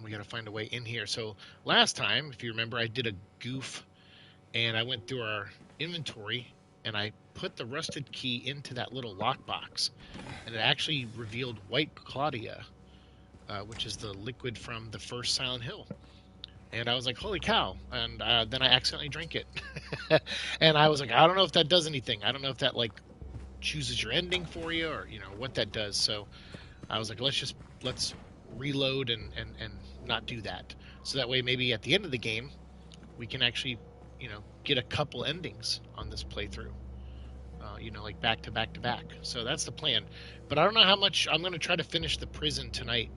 we got to find a way in here. So last time, if you remember, I did a goof and I went through our inventory and I put the rusted key into that little lockbox, and it actually revealed White Claudia, which is the liquid from the first Silent Hill. And I was like, holy cow. And then I accidentally drank it. And I was like, I don't know if that does anything. I don't know if that, like, chooses your ending for you or, what that does. So I was like, let's reload and not do that. So that way, maybe at the end of the game, we can actually, get a couple endings on this playthrough. Like back to back to back. So that's the plan. But I don't know how much I'm going to try to finish the prison tonight,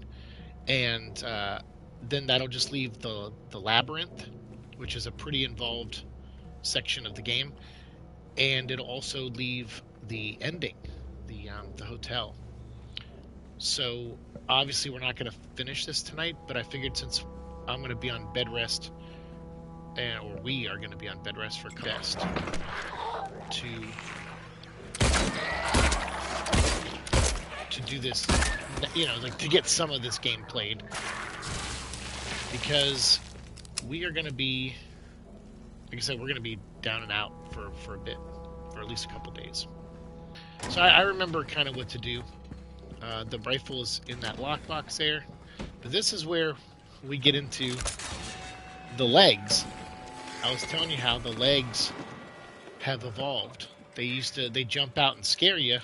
and then that'll just leave the labyrinth, which is a pretty involved section of the game, and it'll also leave the ending, the hotel. So obviously we're not going to finish this tonight, but I figured since I'm going to be on bed rest, or we are going to be on bed rest for best to do this, like to get some of this game played, because we are going to be, like I said, we're going to be down and out for a bit, for at least a couple days. So I remember kind of what to do. The rifle is in that lockbox there, but this is where we get into the legs. I was telling you how the legs have evolved. They jump out and scare you,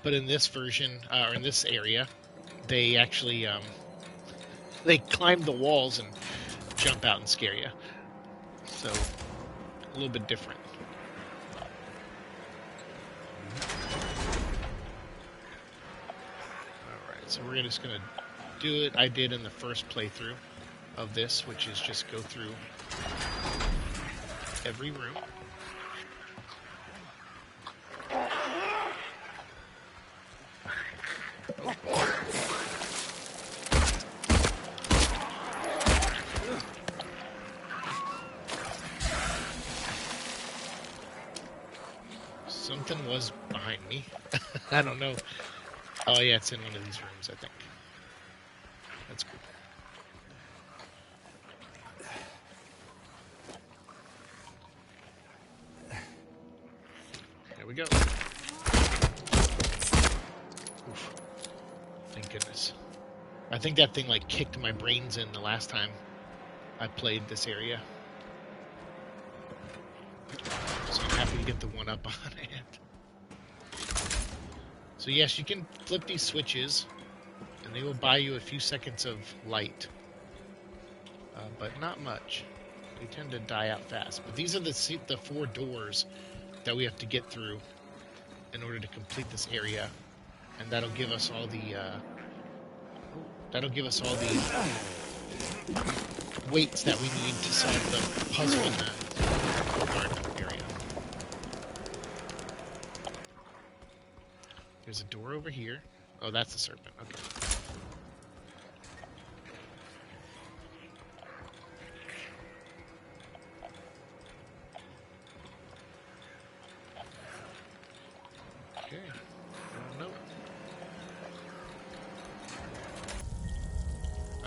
but in this version, or in this area, they actually they climb the walls and jump out and scare you. So a little bit different. Alright, so we're just gonna do it I did in the first playthrough of this, which is just go through every room. Something was behind me. I don't know. Oh yeah, it's in one of these rooms, I think. That's cool. There we go. Oof. Thank goodness. I think that thing like kicked my brains in the last time I played this area. So I'm happy to get the one up on it. So yes, you can flip these switches, and they will buy you a few seconds of light, but not much. They tend to die out fast. But these are the 4 doors that we have to get through in order to complete this area, and that'll give us all the weights that we need to solve the puzzle in the garden area. There's a door over here. Oh, that's the serpent. Okay. Okay. Oh, no.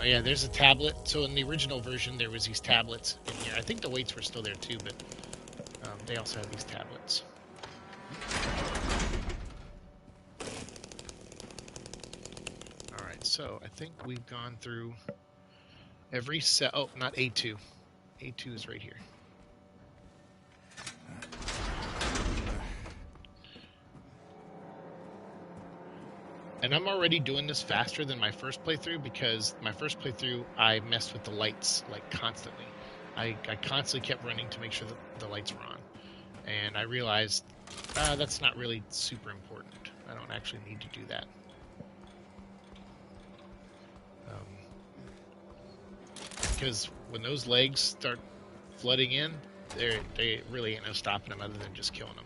Oh yeah, there's a tablet. So in the original version, there was these tablets in here. I think the weights were still there too, but they also have these tablets. Alright, so I think we've gone through every cell. Oh, not A2. A2 is right here. And I'm already doing this faster than my first playthrough, because my first playthrough, I messed with the lights, like, constantly. I constantly kept running to make sure that the lights were on. And I realized that's not really super important. I don't actually need to do that. Because when those legs start flooding in, they really ain't no stopping them other than just killing them.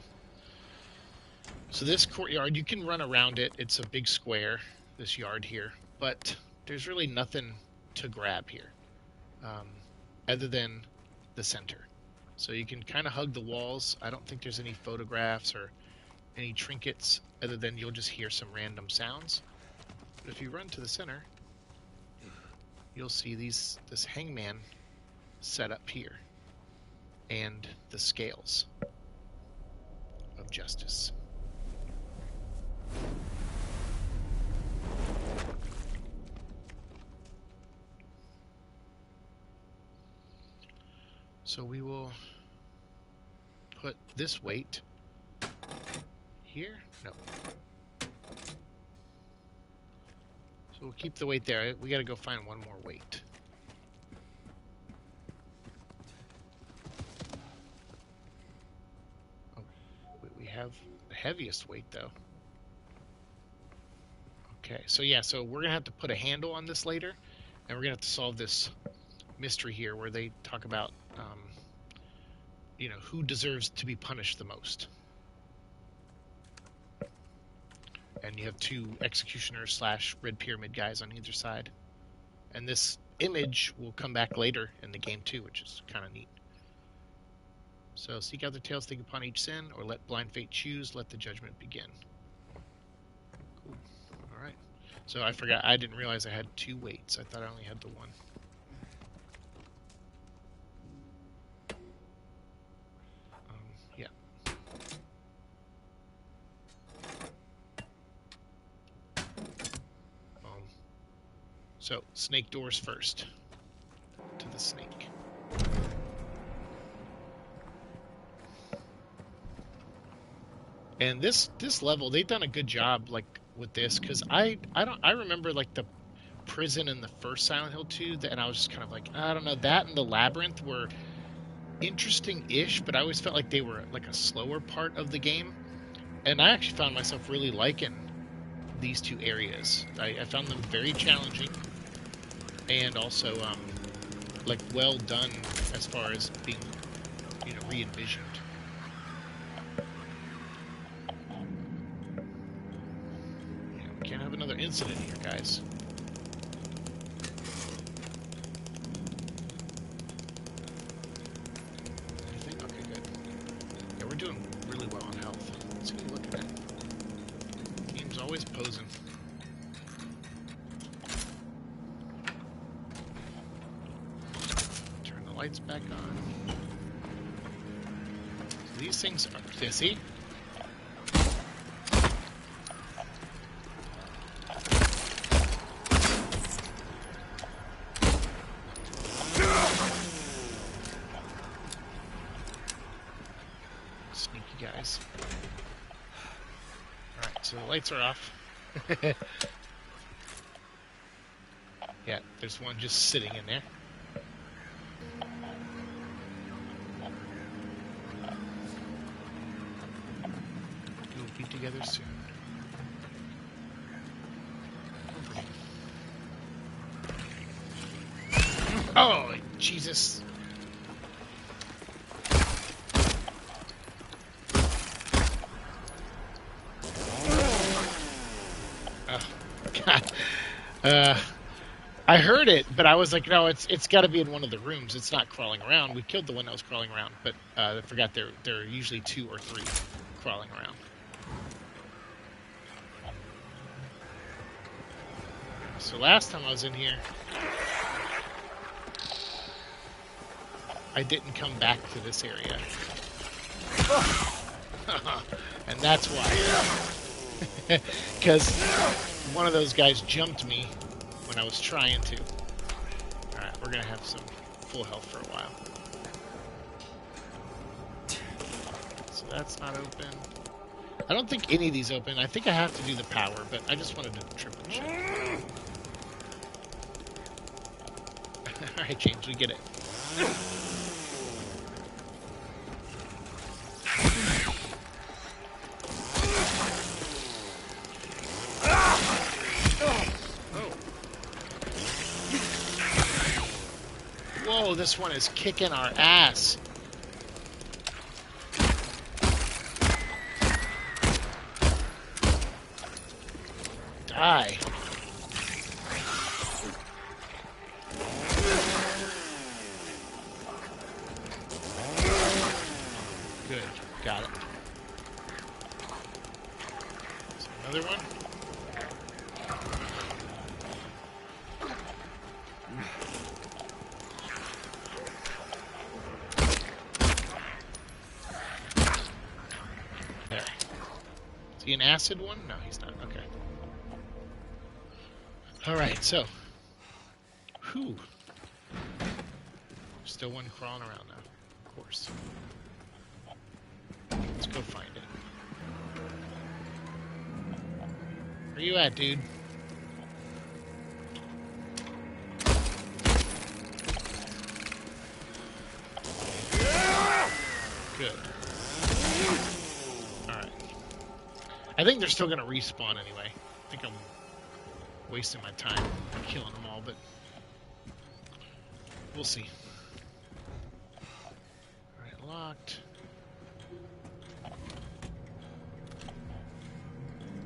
So this courtyard, you can run around it. It's a big square, this yard here, but there's really nothing to grab here, other than the center. So you can kind of hug the walls. I don't think there's any photographs or any trinkets, other than you'll just hear some random sounds. But if you run to the center, you'll see this hangman set up here, and the scales of justice. So we will put this weight here. No. So we'll keep the weight there. We got to go find one more weight. Oh, we have the heaviest weight though. Okay, so yeah, so we're gonna have to put a handle on this later, and we're gonna have to solve this mystery here where they talk about, you know, who deserves to be punished the most. And you have two executioners / red pyramid guys on either side. And this image will come back later in the game too, which is kind of neat. So seek out the tales, think upon each sin, or let blind fate choose, let the judgment begin. Cool. All right. So I forgot, I didn't realize I had 2 weights. I thought I only had the 1. Yeah. So snake doors first. To the snake. And this level, they've done a good job, like, with this, because I remember, like, the prison in the first Silent Hill 2, and I was just kind of like, I don't know, that and the labyrinth were interesting-ish, but I always felt like they were, like, a slower part of the game, and I actually found myself really liking these 2 areas. I found them very challenging, and also, like, well done as far as being, you know, re-envisioned. Can't have another incident here, guys. Anything? Okay, good. Yeah, we're doing really well on health. Let's see what you're looking at. Game's always posing. Turn the lights back on. So these things are... Yeah, see? Guys. Alright, so the lights are off. Yeah, there's one just sitting in there. We'll be together soon. Oh, Jesus. I heard it, but I was like, no, it's got to be in one of the rooms. It's not crawling around. We killed the one that was crawling around, but I forgot there are usually 2 or 3 crawling around. So last time I was in here, I didn't come back to this area. And that's why. Because one of those guys jumped me when I was trying to. Alright, we're going to have some full health for a while. So that's not open. I don't think any of these open. I think I have to do the power, but I just wanted to triple check. Alright, James, we get it. Whoa, this one is kicking our ass. Die. Good, got it. So another one. he an acid one? No, he's not. Okay. Alright, so. Whew. Still one crawling around now. Of course. Let's go find it. Where you at, dude? Good. Alright. I think they're still gonna respawn anyway. I think I'm wasting my time killing them all, but we'll see. Alright, locked.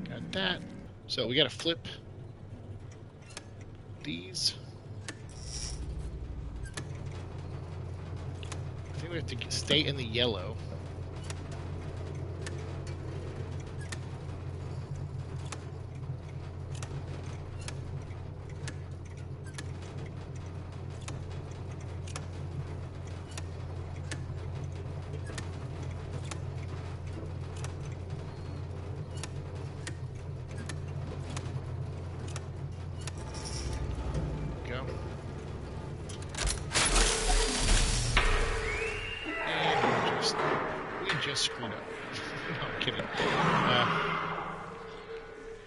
Got that. So we gotta flip these. I think we have to stay in the yellow. Go. We just screwed up. No, I'm kidding.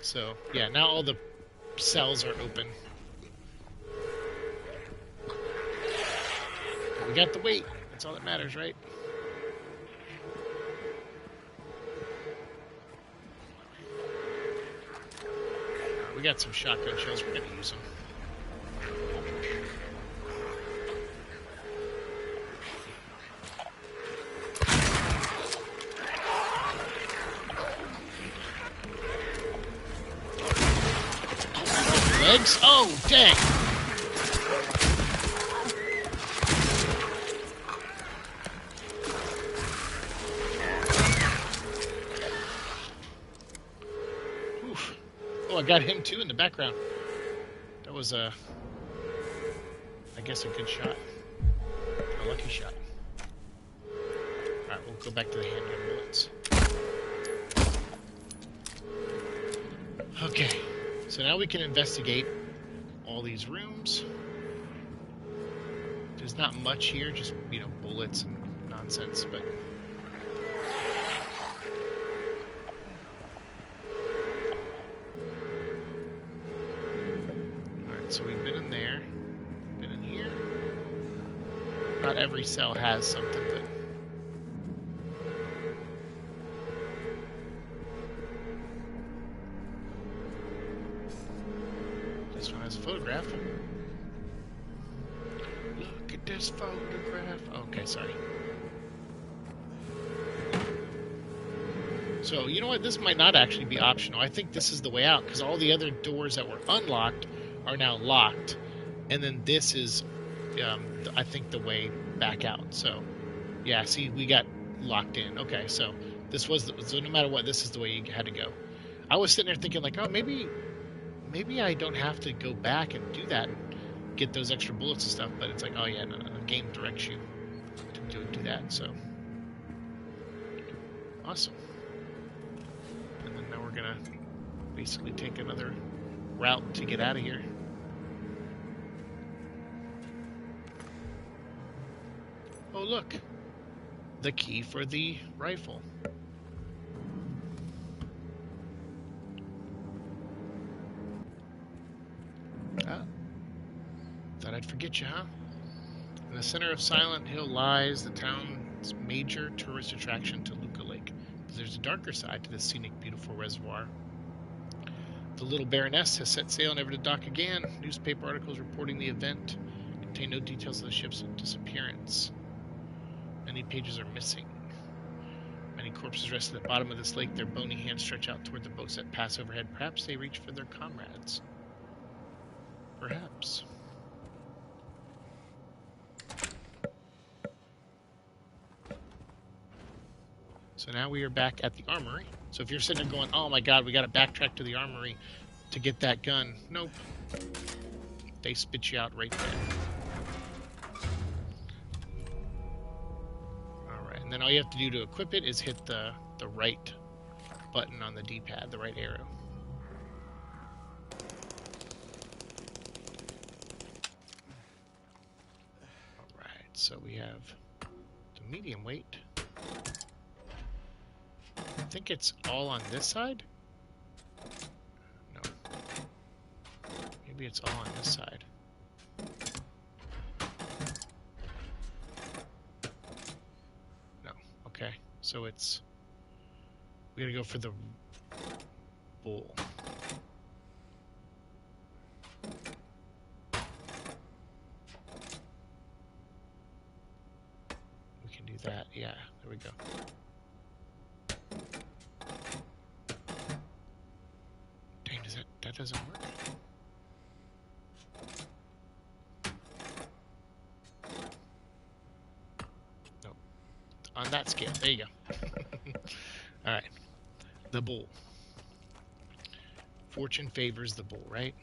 So, yeah, now all the cells are open. But we got the weight. That's all that matters, right? We got some shotgun shells. We're going to use them. Legs? Oh, dang! Oof. Oh, I got him too in the background. That was I guess a good shot. A lucky shot. Alright, we'll go back to the handgun bullets. Okay. So now we can investigate all these rooms. There's not much here, just, you know, bullets and nonsense, but... Alright, so we've been in there, been in here. Not every cell has something, but... This one has a photograph. Look at this photograph. Okay, sorry. So, you know what? This might not actually be optional. I think this is the way out, because all the other doors that were unlocked are now locked. And then this is, I think, the way back out. So, yeah, see, we got locked in. Okay, so this was, so no matter what, this is the way you had to go. I was sitting there thinking, like, oh, maybe I don't have to go back and do that and get those extra bullets and stuff, but it's like, oh yeah, no, the game directs you to do that, so. Awesome. And then now we're gonna basically take another route to get out of here. Oh look, the key for the rifle. Thought I'd forget you, huh? In the center of Silent Hill lies the town's major tourist attraction, Toluca Lake. But there's a darker side to this scenic, beautiful reservoir. The little Baroness has set sail never to dock again. Newspaper articles reporting the event contain no details of the ship's disappearance. Many pages are missing. Many corpses rest at the bottom of this lake. Their bony hands stretch out toward the boats that pass overhead. Perhaps they reach for their comrades. Perhaps. So now we are back at the armory. So if you're sitting there going, oh my god, we got to backtrack to the armory to get that gun. Nope. They spit you out right there. Alright, and then all you have to do to equip it is hit the right button on the D-pad, the right arrow. Alright, so we have the medium weight. I think it's all on this side? No. Maybe it's all on this side. No. Okay. So it's... we gotta go for the bowl. We can do that. Yeah, there we go. Dang, that doesn't work? No. On that scale. There you go. Alright. The bull. Fortune favors the bull, right?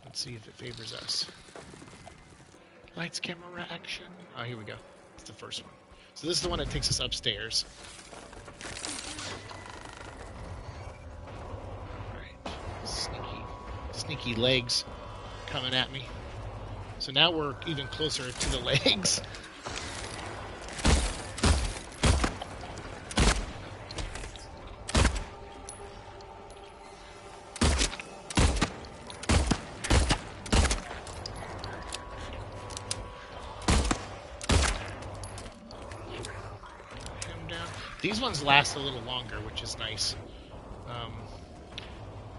Let's see if it favors us. Lights, camera, action. Oh, here we go. It's the first one. So this is the one that takes us upstairs. Alright. Sneaky legs coming at me. So now we're even closer to the legs. These ones last a little longer, which is nice.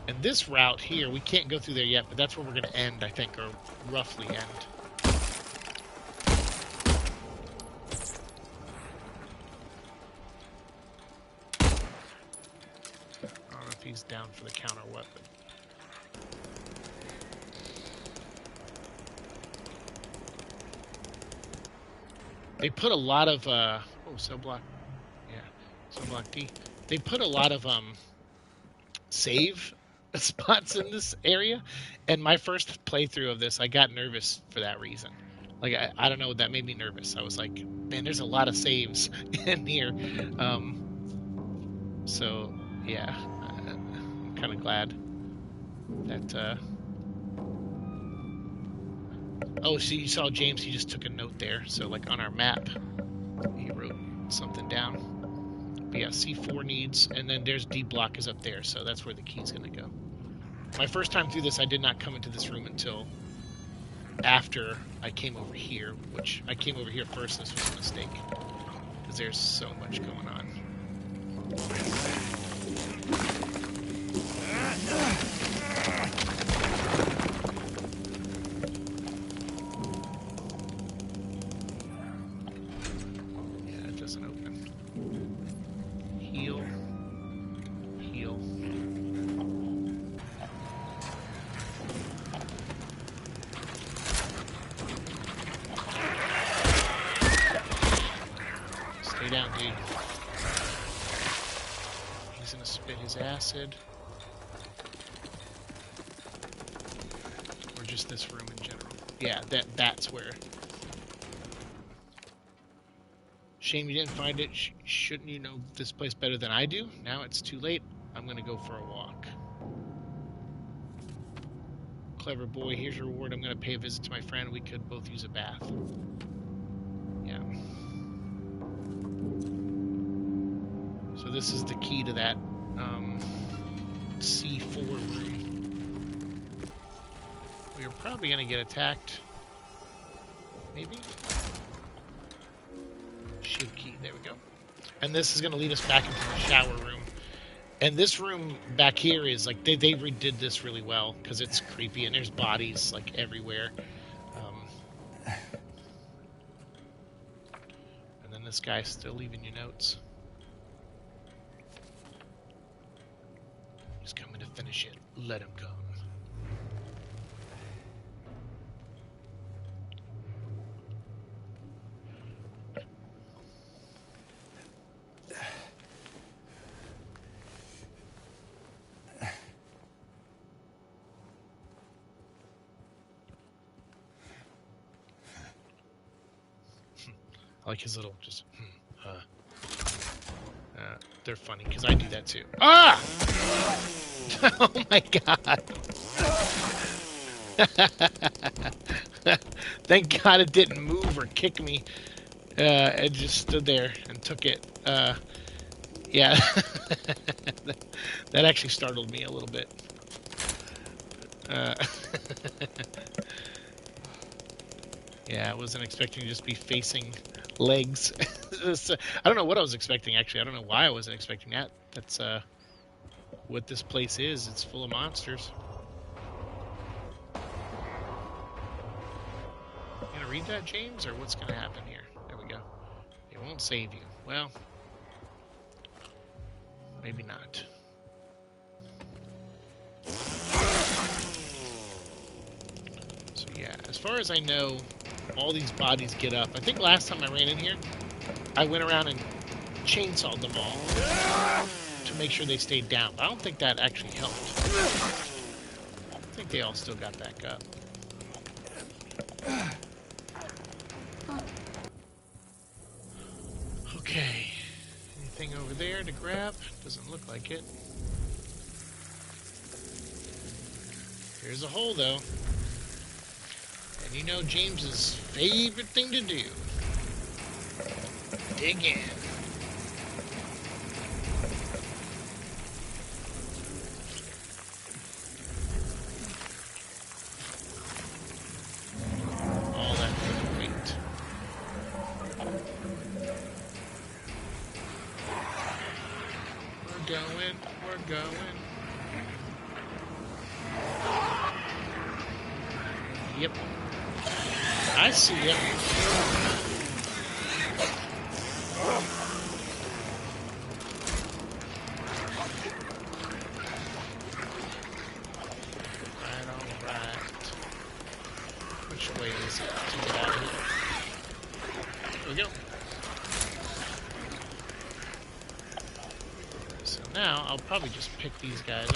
And this route here, we can't go through there yet, but that's where we're going to end, I think, or roughly end. I don't know if he's down for the counter weapon. They put a lot of, cell block. So block D. They put a lot of save spots in this area, and my first playthrough of this, I got nervous for that reason. Like I don't know, that made me nervous. I was like, man, there's a lot of saves in here. So yeah, I'm kind of glad that. Oh, so you saw James? He just took a note there. So like on our map, he wrote something down. But yeah, C4 needs, and then there's D block is up there, so that's where the key's gonna go. My first time through this, I did not come into this room until after I came over here, which I came over here first. This was a mistake, because there's so much going on. Yeah, it doesn't open. Heal. Stay down, dude. He's gonna spit his acid. Or just this room in general. Yeah, that's where. Shame you didn't find it. Shouldn't you know this place better than I do? Now it's too late. I'm gonna go for a walk. Clever boy, here's your reward. I'm gonna pay a visit to my friend. We could both use a bath. Yeah. So this is the key to that C4 room. We're probably gonna get attacked. Maybe? Shiv key, there we go. And this is gonna lead us back into the shower room. And this room back here is like, they redid this really well, because it's creepy, and there's bodies like everywhere. And then this guy's still leaving you notes. He's coming to finish it. Let him come. I like his little just, They're funny because I do that too. Ah! Oh my god. Thank God it didn't move or kick me. It just stood there and took it. Yeah. That actually startled me a little bit. Uh, yeah, I wasn't expecting to just be facing legs. I don't know what I was expecting, actually. I don't know why I wasn't expecting that. That's what this place is. It's full of monsters. You gonna read that, James, or what's gonna happen here? There we go. It won't save you. Well, maybe not. So yeah, as far as I know, all these bodies get up. I think last time I ran in here, I went around and chainsawed them all to make sure they stayed down. But I don't think that actually helped. I think they all still got back up. Okay. Anything over there to grab? Doesn't look like it. Here's a hole, though. And you know James's favorite thing to do. Dig in. All that for the weight. We're going. Yep. I see it. Alright. Which way is it to get out of here? There we go. So now I'll probably just pick these guys up.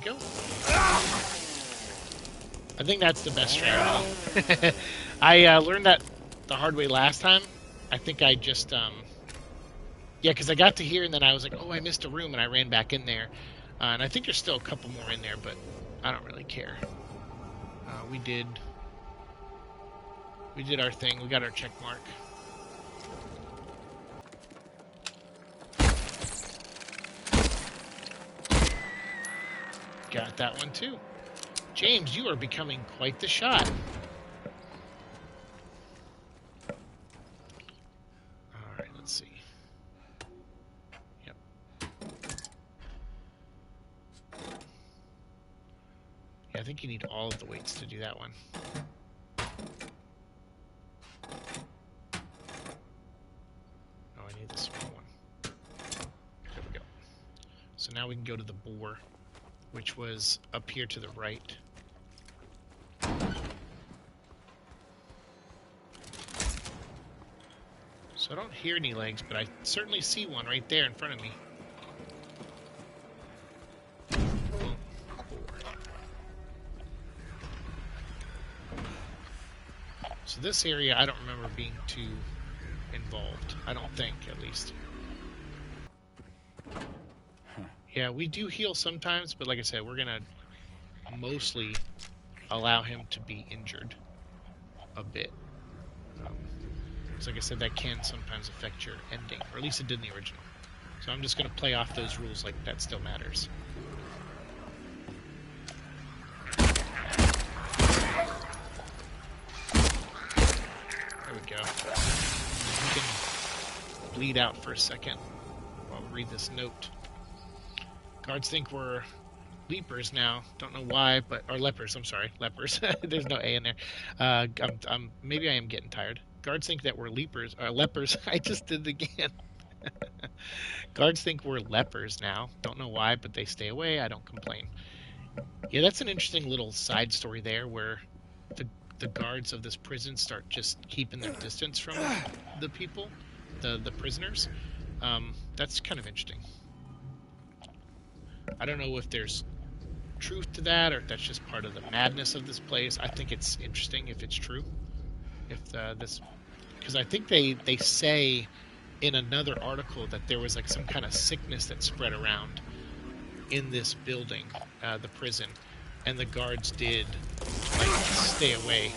Go. I think that's the best strategy. I learned that the hard way last time. I think I just, yeah, because I got to here and then I was like, oh, I missed a room, and I ran back in there. And I think there's still a couple more in there, but I don't really care. We did our thing. We got our check mark. Got that one too. James, you are becoming quite the shot. Alright, let's see. Yep. Yeah, I think you need all of the weights to do that one. Oh, I need the small one. There we go. So now we can go to the boar, which was up here to the right. So I don't hear any legs, but I certainly see one right there in front of me. Boom. So this area, I don't remember being too involved. I don't think, at least. Yeah, we do heal sometimes, but like I said, we're going to mostly allow him to be injured a bit. Because like I said, that can sometimes affect your ending, or at least it did in the original. So I'm just going to play off those rules like that still matters. There we go. You can bleed out for a second while we read this note. Guards think we're leapers now. Don't know why, but or lepers. I'm sorry, lepers. There's no A in there. Maybe I am getting tired. Guards think that we're lepers. I just did it again. Guards think we're lepers now. Don't know why, but they stay away. I don't complain. Yeah, that's an interesting little side story there, where the guards of this prison start just keeping their distance from the people, the prisoners. That's kind of interesting. I don't know if there's truth to that or if that's just part of the madness of this place. I think it's interesting if it's true. If this, because I think they say in another article that there was like some kind of sickness that spread around in this building, the prison, and the guards did like stay away.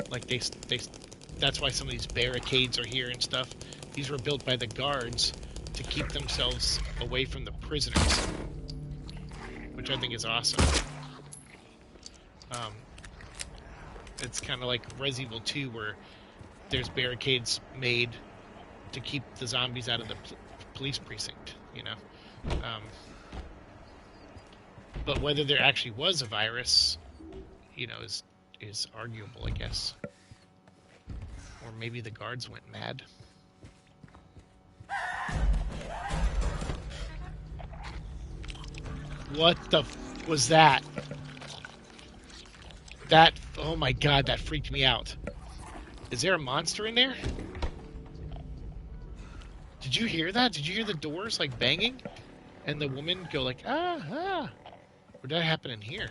Like they that's why some of these barricades are here and stuff. These were built by the guards to keep themselves away from the prisoners, which I think is awesome. It's kind of like Resident Evil 2, where there's barricades made to keep the zombies out of the police precinct, you know. But whether there actually was a virus, you know, is arguable, I guess. Or maybe the guards went mad. What the was that? That, oh my god, that freaked me out. Is there a monster in there? Did you hear that? Did you hear the doors like banging? And the woman go like, ah. Or did that happen in here?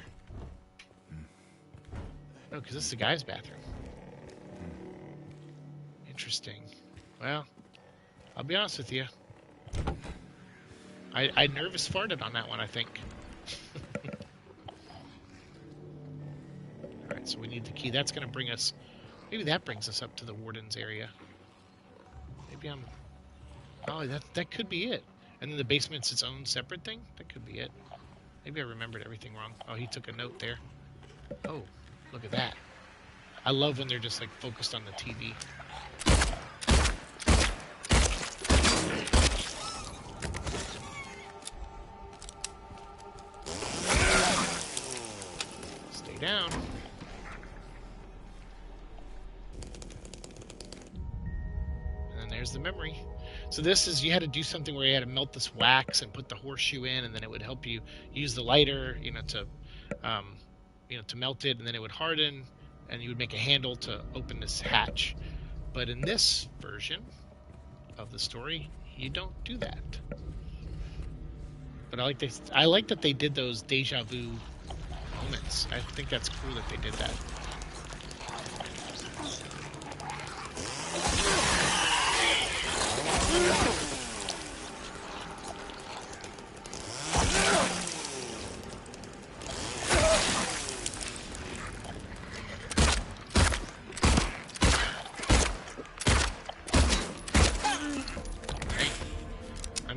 No, because this is the guy's bathroom. Interesting. Well, I'll be honest with you. I nervous farted on that one, I think. Alright, so we need the key. That's going to bring us... Maybe that brings us up to the warden's area. Maybe I'm... Oh, that could be it. And then the basement's its own separate thing? That could be it. Maybe I remembered everything wrong. Oh, he took a note there. Oh, look at that. I love when they're just like focused on the TV. Stay down. And then there's the memory. So this is, you had to do something where you had to melt this wax and put the horseshoe in, and then it would help you use the lighter, to melt it, and then it would harden, and you would make a handle to open this hatch. But in this version of the story, you don't do that. But I like that they did those deja vu moments. I think that's cool that they did that.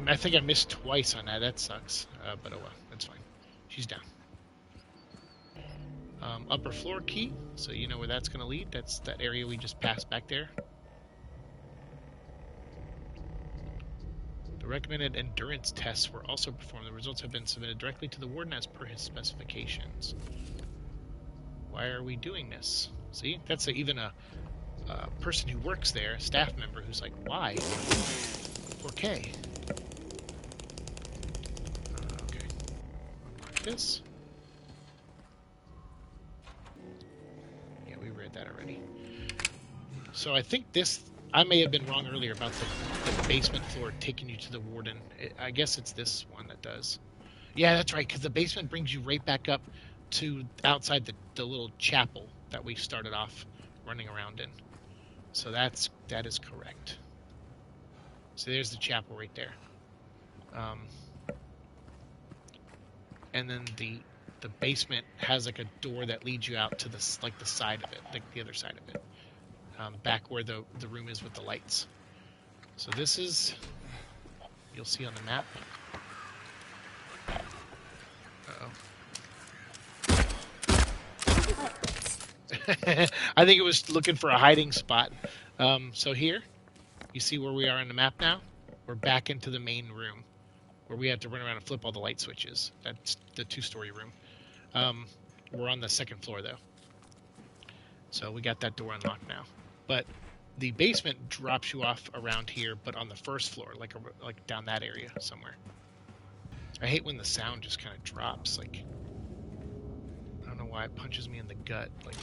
I think I missed twice on that. That sucks. But oh well, that's fine. She's down. Upper floor key. So you know where that's going to lead. That's that area we just passed back there. The recommended endurance tests were also performed. The results have been submitted directly to the warden as per his specifications. Why are we doing this? See, that's even a person who works there, a staff member, who's like, why? 4K. Okay. Unlock this. Yeah, we read that already. So I think this... I may have been wrong earlier about the basement floor taking you to the warden. I guess it's this one that does. Yeah, that's right, because the basement brings you right back up to outside the little chapel that we started off running around in. So that is correct. So there's the chapel right there. And then the basement has like a door that leads you out to the side of it, like the other side of it. Back where the room is with the lights. So this is, you'll see on the map. Uh-oh. I think it was looking for a hiding spot. So here, you see where we are on the map now? We're back into the main room, where we had to run around and flip all the light switches. That's the 2-story room. We're on the second floor, though. So we got that door unlocked now. But the basement drops you off around here, but on the first floor, like down that area somewhere. I hate when the sound just kind of drops. Like, I don't know why it punches me in the gut. Like,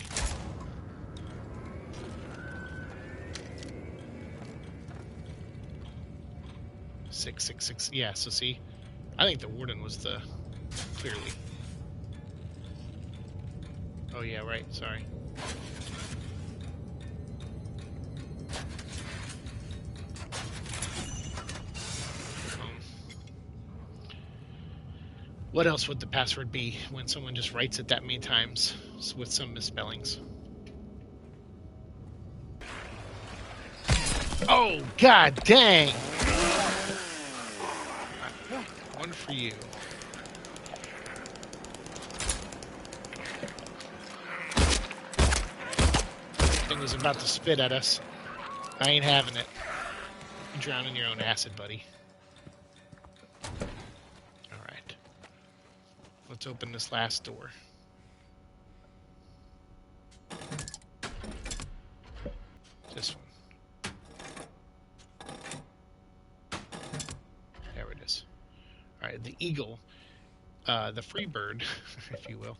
666. Yeah, so see, I think the warden was the clearly. Oh yeah, right. Sorry. What else would the password be when someone just writes it that many times with some misspellings? Oh, god dang! One for you. Thing was about to spit at us. I ain't having it. You drown in your own acid, buddy. Alright. Let's open this last door. This one. There it is. Alright, the eagle. The free bird, if you will.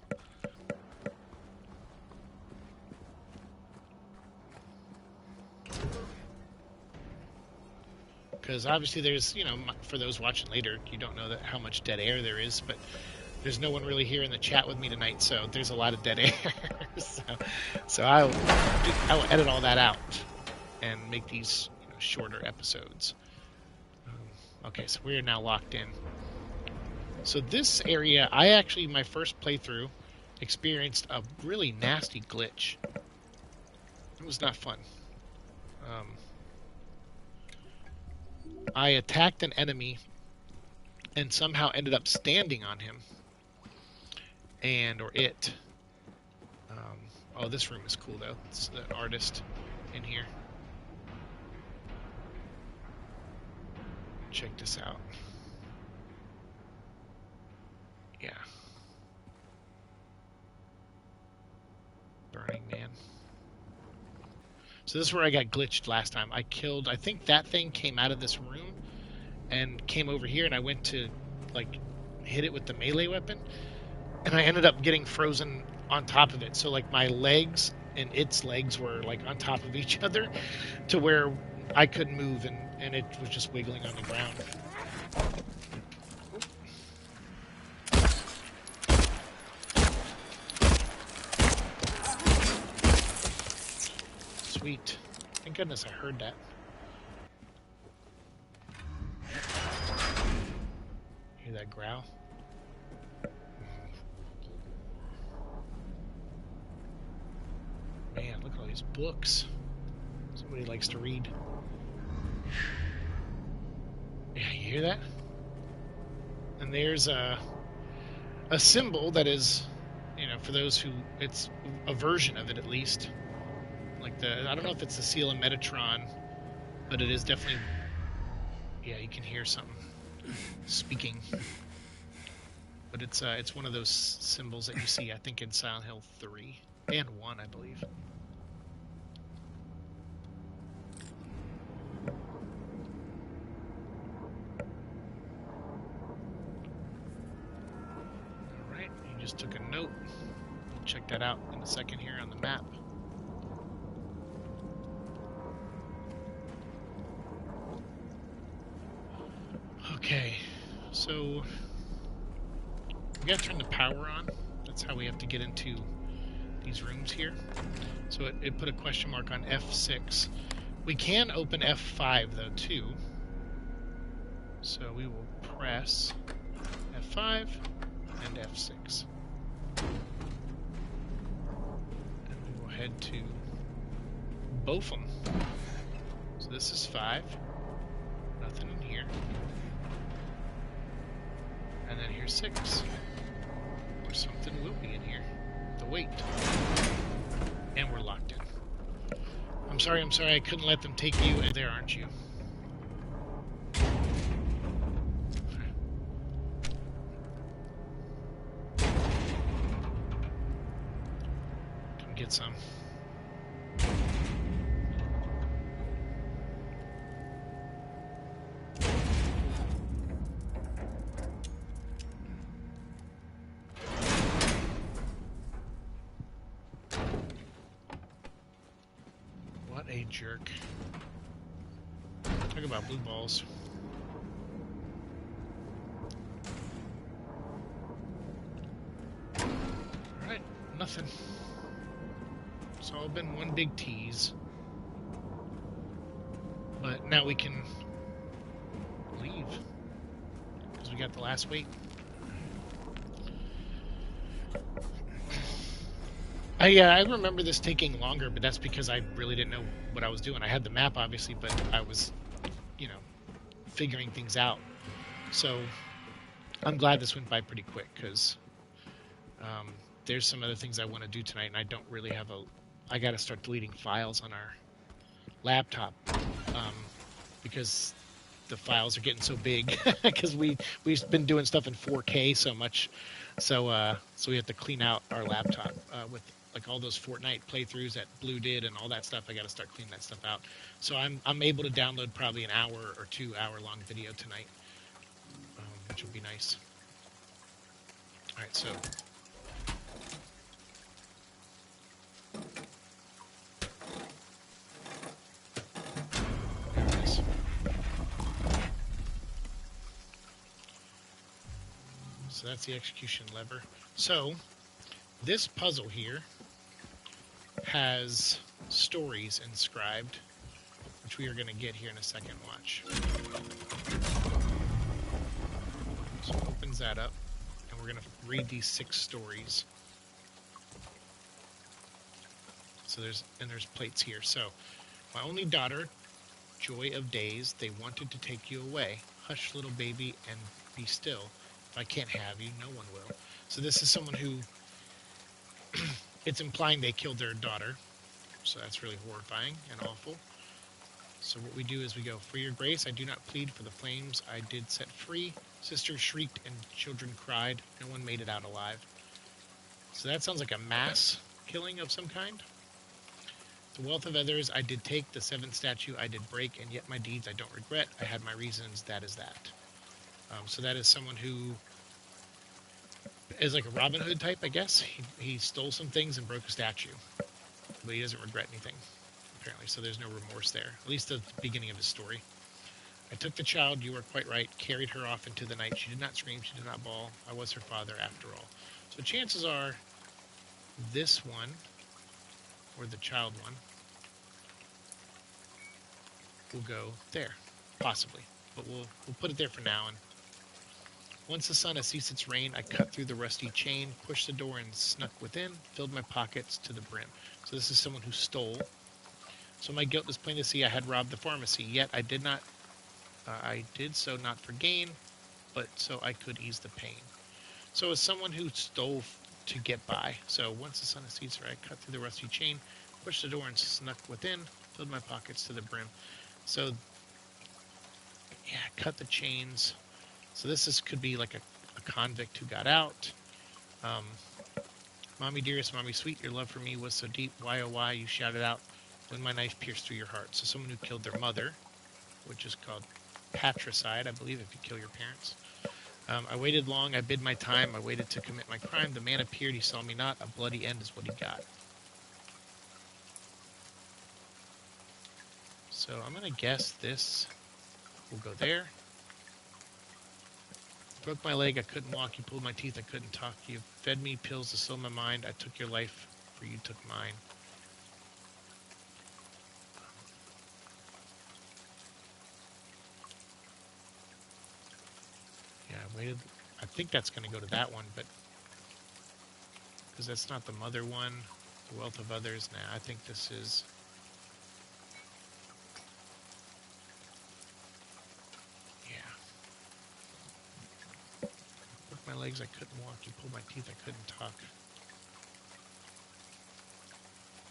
Because obviously there's, you know, for those watching later, you don't know how much dead air there is, but there's no one really here in the chat with me tonight, so there's a lot of dead air. so I will edit all that out and make these, you know, shorter episodes. Okay, so we are now locked in. So this area, I actually, my first playthrough, experienced a really nasty glitch. It was not fun. I attacked an enemy and somehow ended up standing on him. Or it. Oh, this room is cool though. It's the artist in here. Check this out. Yeah. Burning Man. So this is where I got glitched last time. I think that thing came out of this room and came over here, and I went to, like, hit it with the melee weapon, and I ended up getting frozen on top of it. So, like, my legs and its legs were, like, on top of each other to where I couldn't move, and it was just wiggling on the ground. Sweet. Thank goodness I heard that. Hear that growl? Man, look at all these books. Somebody likes to read. Yeah, you hear that? And there's a symbol that is, you know, for those who, it's a version of it at least. Like I don't know if it's the seal of Metatron, but it is definitely, yeah, you can hear something speaking. But it's one of those symbols that you see, I think, in Silent Hill 3 and 1, I believe. Alright, you just took a note. We'll check that out in a second here on the map. Okay, so we gotta turn the power on. That's how we have to get into these rooms here. So it put a question mark on F6. We can open F5 though too. So we will press F5 and F6. And we will head to Botham. So this is 5. Nothing in here. And then here's 6. Or something will be in here. The wait. And we're locked in. I'm sorry, I couldn't let them take you, and there aren't you. Come get some. A jerk. Talk about blue balls. Nothing. It's all been one big tease. But now we can leave. Because we got the last wait. I remember this taking longer, but that's because I really didn't know what I was doing. I had the map, obviously, but I was, figuring things out. So I'm glad this went by pretty quick, because there's some other things I want to do tonight, and I don't really have I got to start deleting files on our laptop, because the files are getting so big, because we've been doing stuff in 4K so much, so we have to clean out our laptop with like all those Fortnite playthroughs that Blue did and all that stuff. I got to start cleaning that stuff out. So I'm able to download probably an hour or 2 hour long video tonight, which will be nice. All right, so there it is. So that's the execution lever. So this puzzle here has stories inscribed, which we are going to get here in a second. Watch. So it opens that up, and we're going to read these 6 stories. So there's plates here. So, my only daughter, joy of days, they wanted to take you away. Hush, little baby, and be still. If I can't have you, no one will. So this is someone who, it's implying they killed their daughter. So that's really horrifying and awful. So what we do is we go, for your grace, I do not plead for the flames I did set free. Sisters shrieked and children cried. No one made it out alive. So that sounds like a mass killing of some kind. The wealth of others I did take, the 7th statue I did break, and yet my deeds I don't regret. I had my reasons, that is that. So that is someone who is like a Robin Hood type, I guess. He stole some things and broke a statue, but he doesn't regret anything, apparently, so there's no remorse there, at least at the beginning of his story. I took the child, you were quite right, carried her off into the night. She did not scream, she did not bawl. I was her father after all. So chances are this one, or the child one, will go there, possibly. But we'll put it there for now. And once the sun has ceased its rain, I cut through the rusty chain, pushed the door and snuck within, filled my pockets to the brim. So this is someone who stole. So my guilt is plain to see. I had robbed the pharmacy, yet I did not. I did so not for gain, but so I could ease the pain. So as someone who stole to get by. So once the sun has ceased, I cut through the rusty chain, pushed the door and snuck within, filled my pockets to the brim. So yeah, cut the chains. So this could be like a convict who got out. Mommy dearest, mommy sweet, your love for me was so deep. Why, oh why, you shouted out when my knife pierced through your heart. So someone who killed their mother, which is called patricide, I believe, if you kill your parents. I waited long, I bid my time, I waited to commit my crime. The man appeared, he saw me not. A bloody end is what he got. So I'm going to guess this will go there. Broke my leg, I couldn't walk. You pulled my teeth, I couldn't talk. You fed me pills to still my mind. I took your life, for you took mine. Yeah, I waited. I think that's going to go to that one, but because that's not the mother one. The wealth of others. Nah, I think this is. My legs, I couldn't walk. You pulled my teeth, I couldn't talk.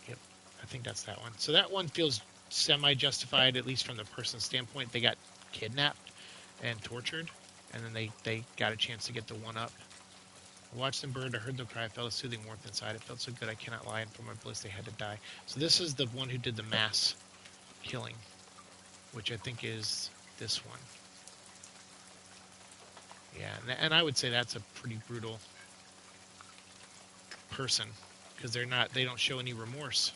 Yep, I think that's that one. So that one feels semi-justified, at least from the person's standpoint. They got kidnapped and tortured, and then they got a chance to get the one up. I watched them burn, I heard them cry, I felt a soothing warmth inside. It felt so good, I cannot lie, and for my bliss they had to die. So this is the one who did the mass killing, which I think is this one. Yeah, and I would say that's a pretty brutal person, because they don't show any remorse.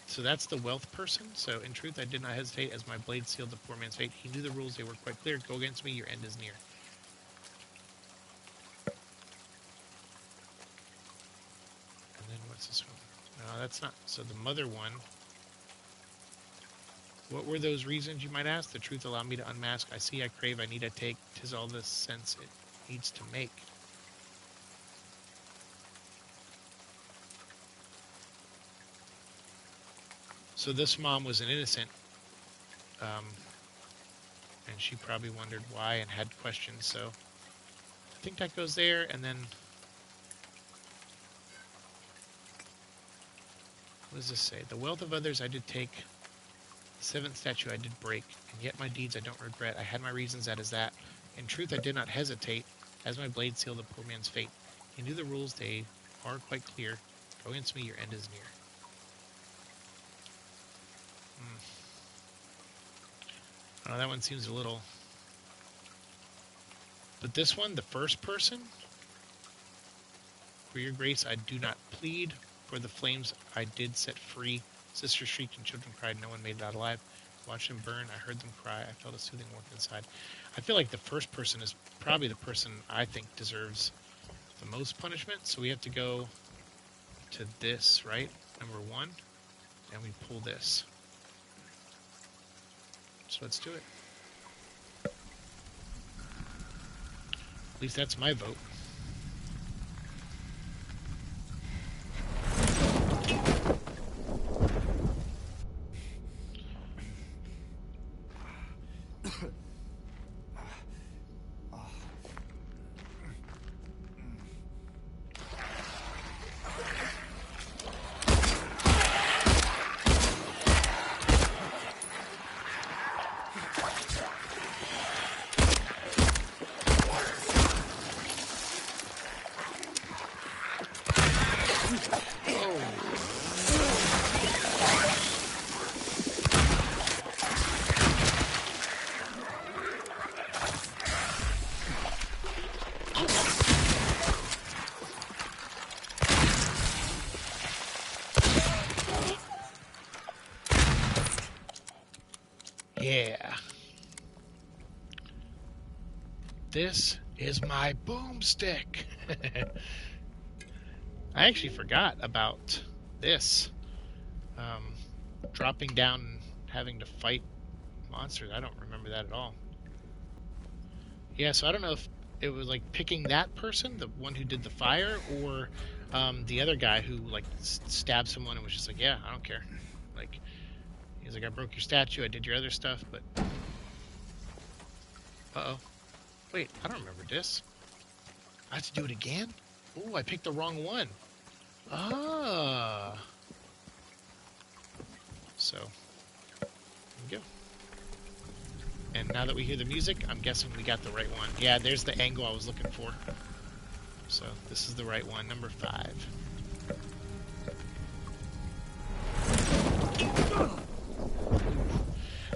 So that's the wealth person. So in truth, I did not hesitate as my blade sealed the poor man's fate. He knew the rules, they were quite clear. Go against me, your end is near. what's this one? No, that's not. So the mother one. What were those reasons, you might ask? The truth allowed me to unmask. I see, I crave, I need, I take. 'Tis all the sense it needs to make. So this mom was an innocent, and she probably wondered why and had questions. So I think that goes there, and then what does this say? The wealth of others I did take, the seventh statue I did break, and yet my deeds I don't regret. I had my reasons, that is that. In truth, I did not hesitate, as my blade sealed the poor man's fate. He knew the rules, they are quite clear. Go against me, your end is near. Oh, that one seems a little... But this one, the first person, for your grace I do not plead, for the flames I did set free. Sisters shrieked and children cried, no one made it out alive. Watched them burn, I heard them cry, I felt a soothing warmth inside. I feel like the first person is probably the person I think deserves the most punishment, so we have to go to this, right? Number 1, and we pull this. So let's do it. At least that's my vote. Yeah. This is my boomstick. I actually forgot about this. Dropping down and having to fight monsters. I don't remember that at all. Yeah, so I don't know if it was like picking that person, the one who did the fire, or the other guy who like stabbed someone and was just like, yeah, I don't care. Like, he's like, I broke your statue, I did your other stuff, but... Uh-oh. Wait, I don't remember this. I have to do it again? Oh, I picked the wrong one. Ah. So, here we go. And now that we hear the music, I'm guessing we got the right one. Yeah, there's the angle I was looking for. So, this is the right one, number 5.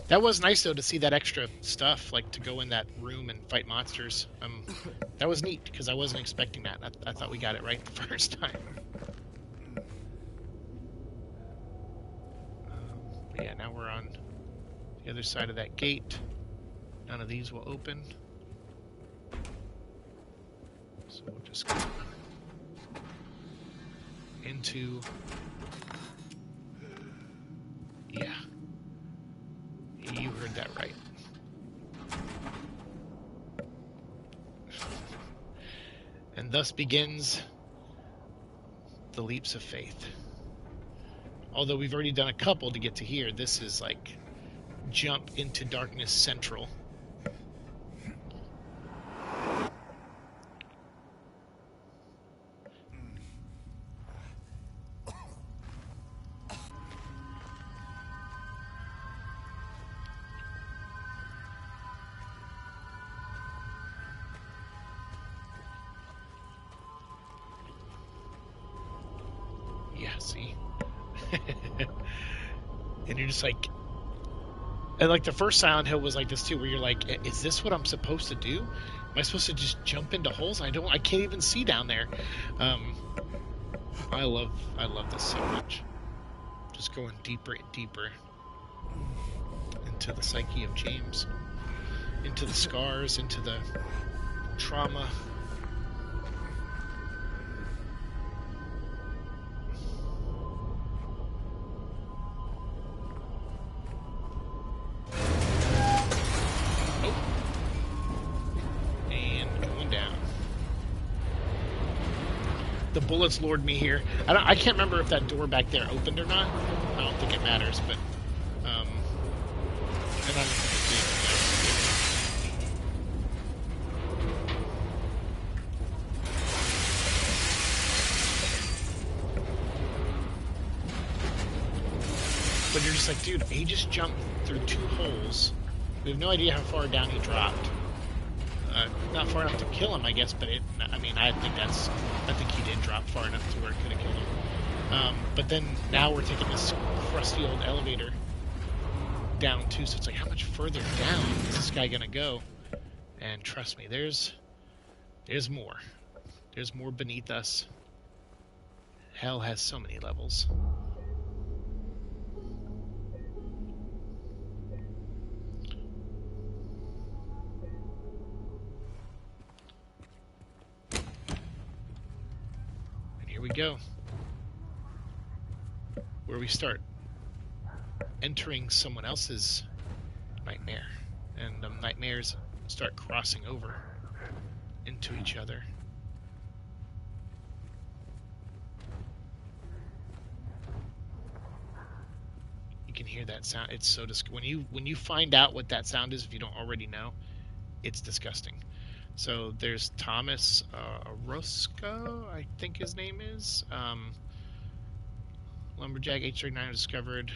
That was nice, though, to see that extra stuff, like to go in that room and fight monsters. That was neat, because I wasn't expecting that. I thought we got it right the first time. Yeah, now we're on the other side of that gate. None of these will open. So we'll just go into... Yeah. You heard that right. And thus begins the leaps of faith. Although we've already done a couple to get to here, this is like jump into darkness central. Yeah, see? And you're just like... And like the first Silent Hill was like this too, where you're like, is this what I'm supposed to do? Am I supposed to just jump into holes? I can't even see down there. I love this so much. Just going deeper and deeper into the psyche of James, into the scars, into the trauma. The bullets lured me here. I can't remember if that door back there opened or not. I don't think it matters, but and I don't think but you're just like, dude, he just jumped through 2 holes. We have no idea how far down he dropped. Not far enough to kill him, I guess, but I think he did drop far enough to where it could have killed him. But then now we're taking this crusty old elevator down too, so it's like, how much further down is this guy gonna go? And trust me, there's more. There's more beneath us. Hell has so many levels. Here we go. Where we start entering someone else's nightmare, and nightmares start crossing over into each other. You can hear that sound. It's so when you find out what that sound is, if you don't already know, it's disgusting. So there's Thomas Orozco, I think his name is. Lumberjack, H39 discovered,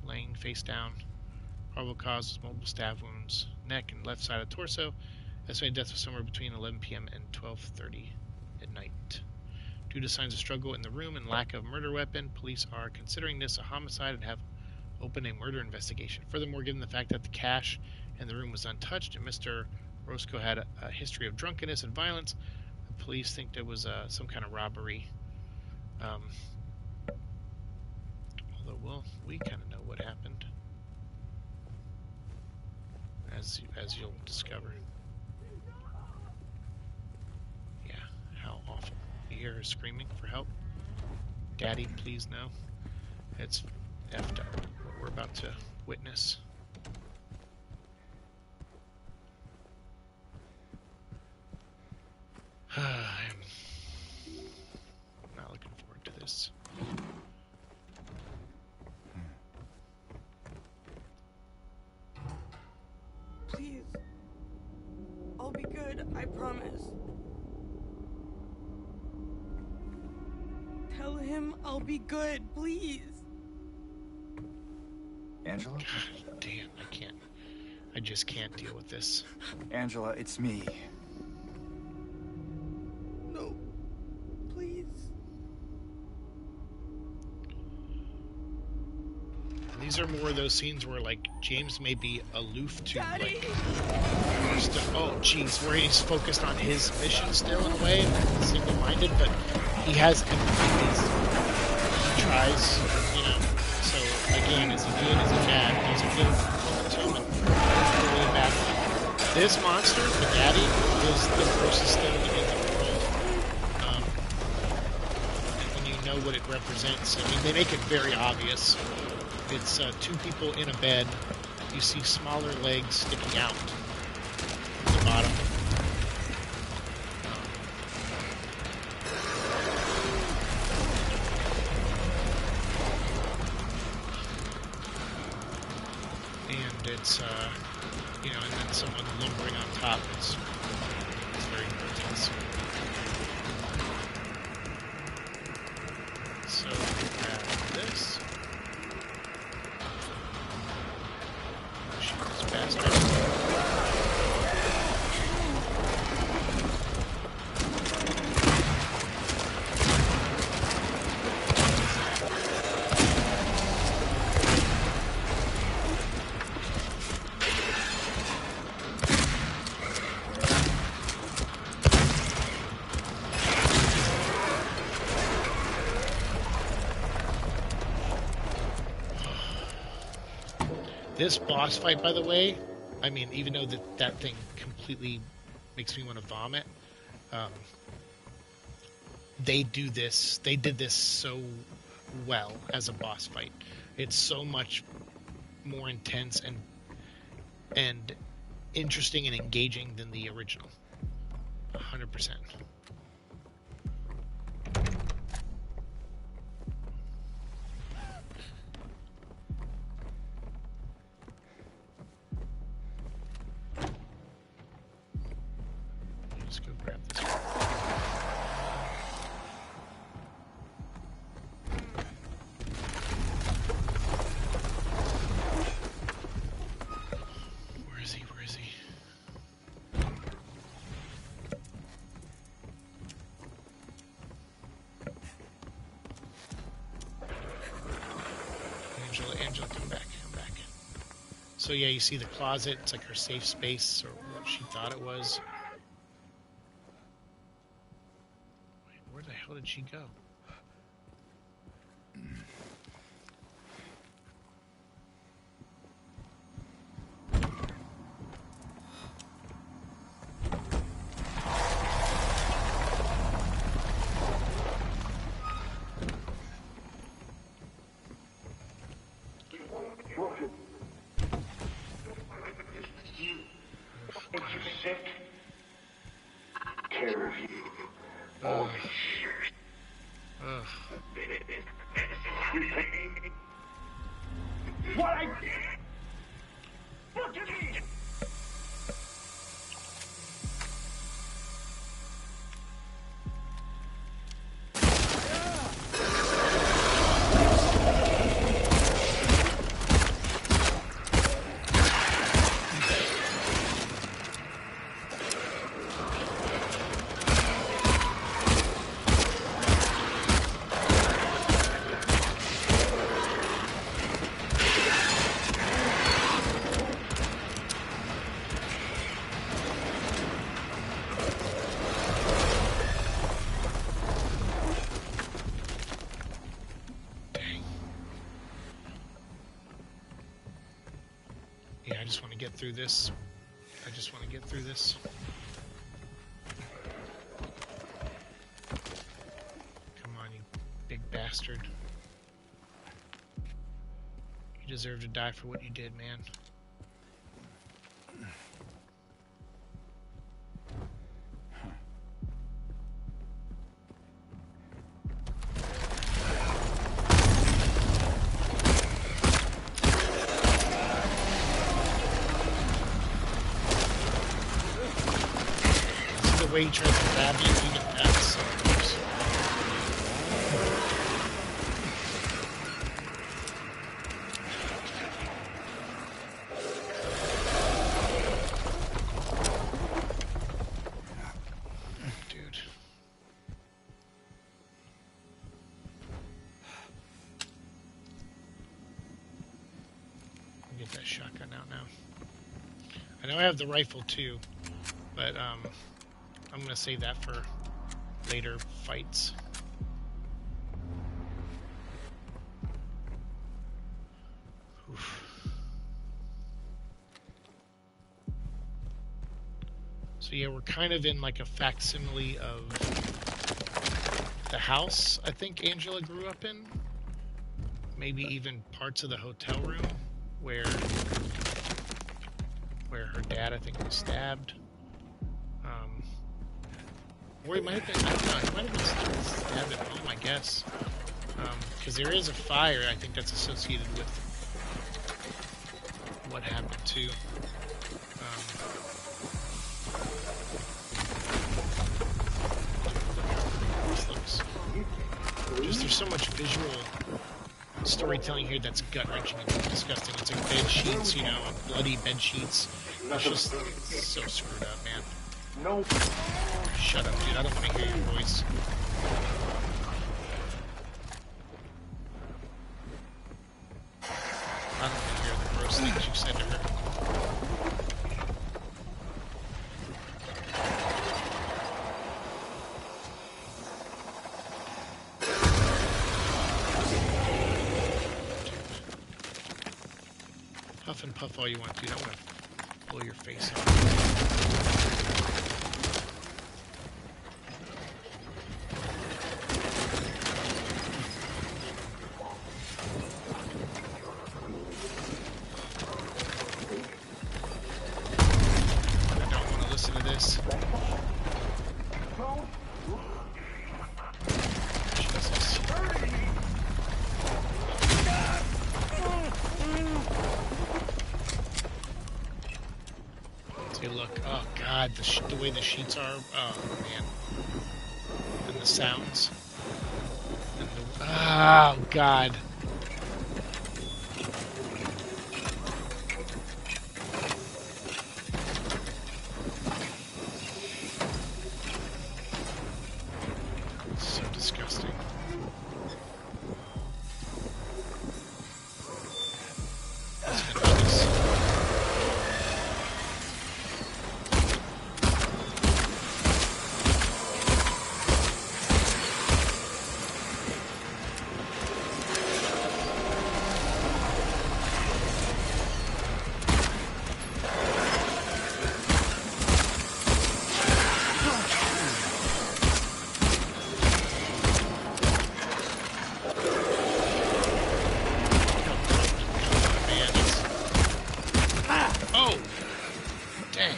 laying face down. Probable cause was multiple stab wounds, neck and left side of torso. Estimated death was somewhere between 11 p.m. and 12:30 at night. Due to signs of struggle in the room and lack of murder weapon, police are considering this a homicide and have opened a murder investigation. Furthermore, given the fact that the cash in the room was untouched and Mr. Roscoe had a history of drunkenness and violence, the police think there was some kind of robbery. Although, well, we kind of know what happened, as you'll discover. Yeah, how awful. You hear her screaming for help. Daddy, please no. It's effed up what we're about to witness. I'm not looking forward to this. Please. I'll be good, I promise. Tell him I'll be good, please. Angela? God damn, I just can't deal with this. Angela, it's me. No. Please. And these are more of those scenes where, like, James may be aloof to, Daddy! like, oh, jeez, where he's focused on his mission still in a way, and single-minded, but he has empathy. He tries, you know. So, again, is he good, is he bad? There's a good moment to him, and really bad. This monster, the daddy, is the grossest thing in the world. And when you know what it represents, I mean, they make it very obvious. It's 2 people in a bed. You see smaller legs sticking out at the bottom. And it's, you know, and then someone lumbering on top. It's very intense. So, grab this. Shoot this bastard. This boss fight, by the way, I mean, even though that thing completely makes me want to vomit, they did this so well as a boss fight. It's so much more intense and interesting and engaging than the original. 100%. grab this. Where is he? Where is he? Angela, come back, come back. So yeah, you see the closet. It's like her safe space, or what she thought it was. Wait, where the hell did she go? Ugh. What I look at me. Yeah, I just want to get through this. I just want to get through this. Come on, you big bastard. You deserve to die for what you did, man. The way he tried to grab you, even that's oops. Dude. I'll get that shotgun out now. I know I have the rifle too, but I'm gonna save that for later fights. Oof. So yeah, we're kind of in like a facsimile of the house I think Angela grew up in. Maybe even parts of the hotel room where her dad I think was stabbed. Or he might have been, I don't know, he might have been stabbed at home, I guess. Because there is a fire, I think, that's associated with what happened too. This looks... Just, there's so much visual storytelling here that's gut-wrenching and disgusting. It's like bed sheets, you know, bloody bed sheets. It's just so screwed up, man. No. Shut up, dude. I don't want to hear your voice. I don't want to hear the gross things you said to her. Huff and puff all you want, dude. I want to blow your face off. God, the way the sheets are. Oh man, and the sounds. And oh God. So disgusting. Let's finish this. Oh, dang.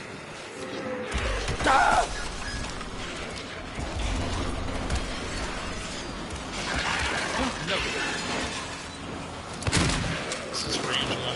No. This is for Angela.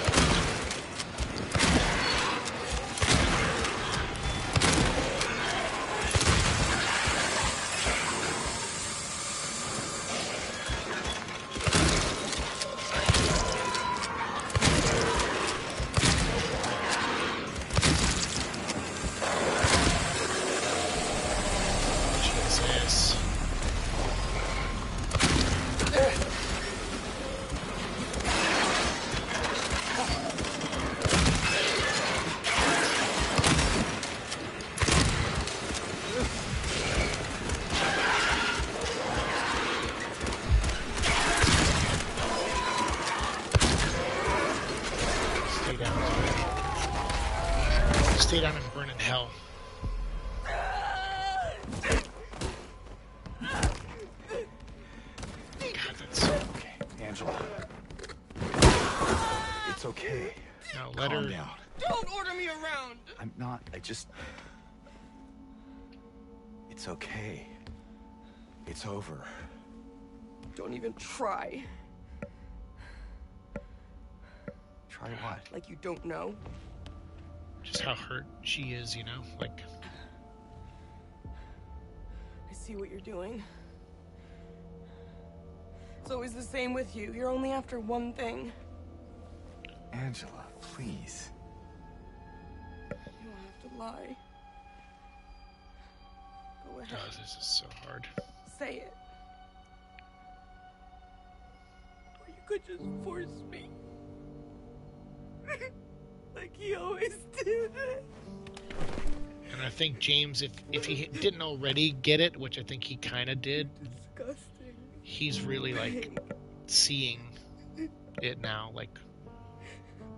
Jesus. Stay down. Stay down and burn in hell. God, that's... Okay, Angela. It's okay. Now let Calm her... down. Don't order me around. I'm not. It's okay. It's over. Don't even try. Try what? Like you don't know. Just how hurt she is, you know? Like... I see what you're doing. It's always the same with you. You're only after one thing. Angela, please. You don't have to lie. Go ahead. Oh, this is so hard. Say it. Or you could just force me. Like he always did. And I think James, if he didn't already get it, which I think he kind of did, Disgusting. he's really, like, seeing it now. Like,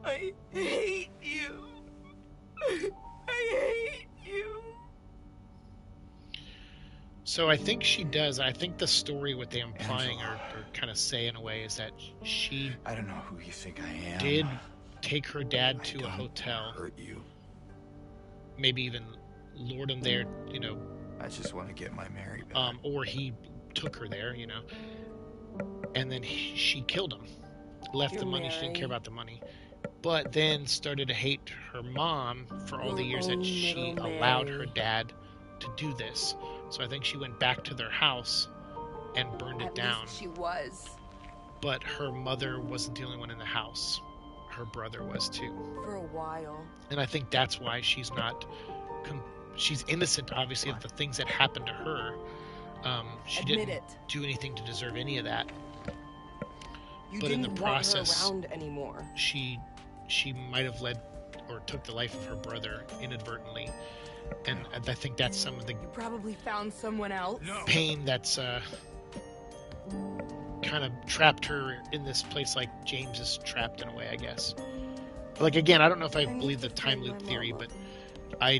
I hate you. I hate you. so I think she does. I think the story, what they're implying or kind of say in a way, is that she I don't know who you think I am. did take her dad I to a don't hotel, hurt you. maybe even lured him there, you know, I just want to get my Mary back. or he took her there, you know, and then she killed him, left Your the money. She didn't care Mary. about the money, but then started to hate her mom for all the Your years that own she little allowed Mary. her dad to do this. So I think she went back to their house and burned it At down. least she was. But her mother wasn't the only one in the house. Her brother was too. For a while. And I think that's why she's not... she's innocent, obviously, of the things that happened to her. She Admit didn't it. do anything to deserve any of that. You But in didn't the want process- her around anymore. She might have led or took the life of her brother inadvertently. And I think that's some of the You probably found someone else. pain that's kind of trapped her in this place like James is trapped in a way, I guess. Like, again, I don't know if I need believe to the time find loop my theory, mama. but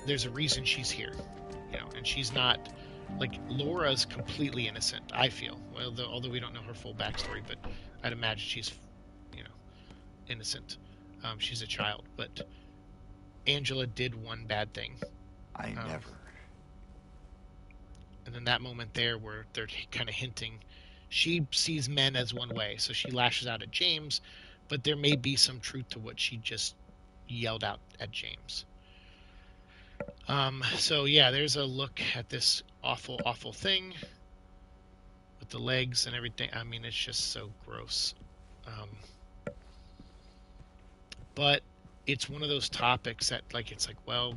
there's a reason she's here, you know, and she's not, like, Laura's completely innocent, I feel. Well, although we don't know her full backstory, but I'd imagine she's, you know, innocent. She's a child, but Angela did one bad thing. I never. And then that moment there where they're kind of hinting, she sees men as one way, so she lashes out at James, but there may be some truth to what she just yelled out at James. So yeah, there's a look at this awful, awful thing with the legs and everything. I mean, it's just so gross. Um, but it's one of those topics that, like, it's like, well,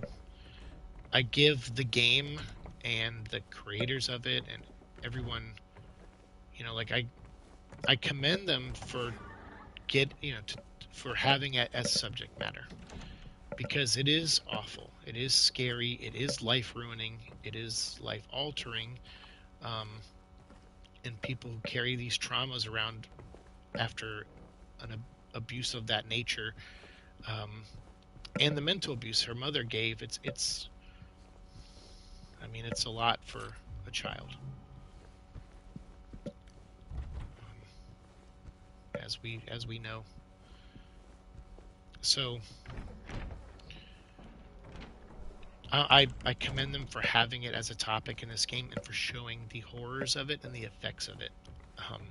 I give the game and the creators of it and everyone, like I commend them for for having it as subject matter, because it is awful, it is scary, it is life ruining, it is life altering, um, and people who carry these traumas around after an abuse of that nature, um, and the mental abuse her mother gave, it's I mean, it's a lot for a child, as we know. So I commend them for having it as a topic in this game and for showing the horrors of it and the effects of it, um,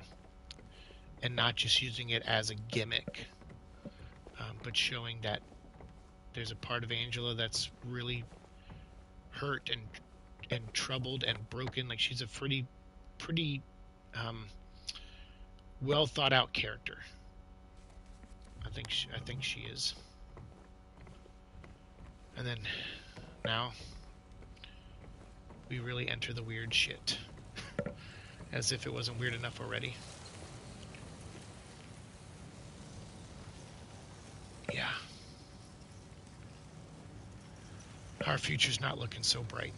and not just using it as a gimmick, but showing that there's a part of Angela that's really hurt and troubled and broken. Like, she's a pretty um, well thought out character. I think she is. And then now we really enter the weird shit, as if it wasn't weird enough already. Yeah. Our future's not looking so bright.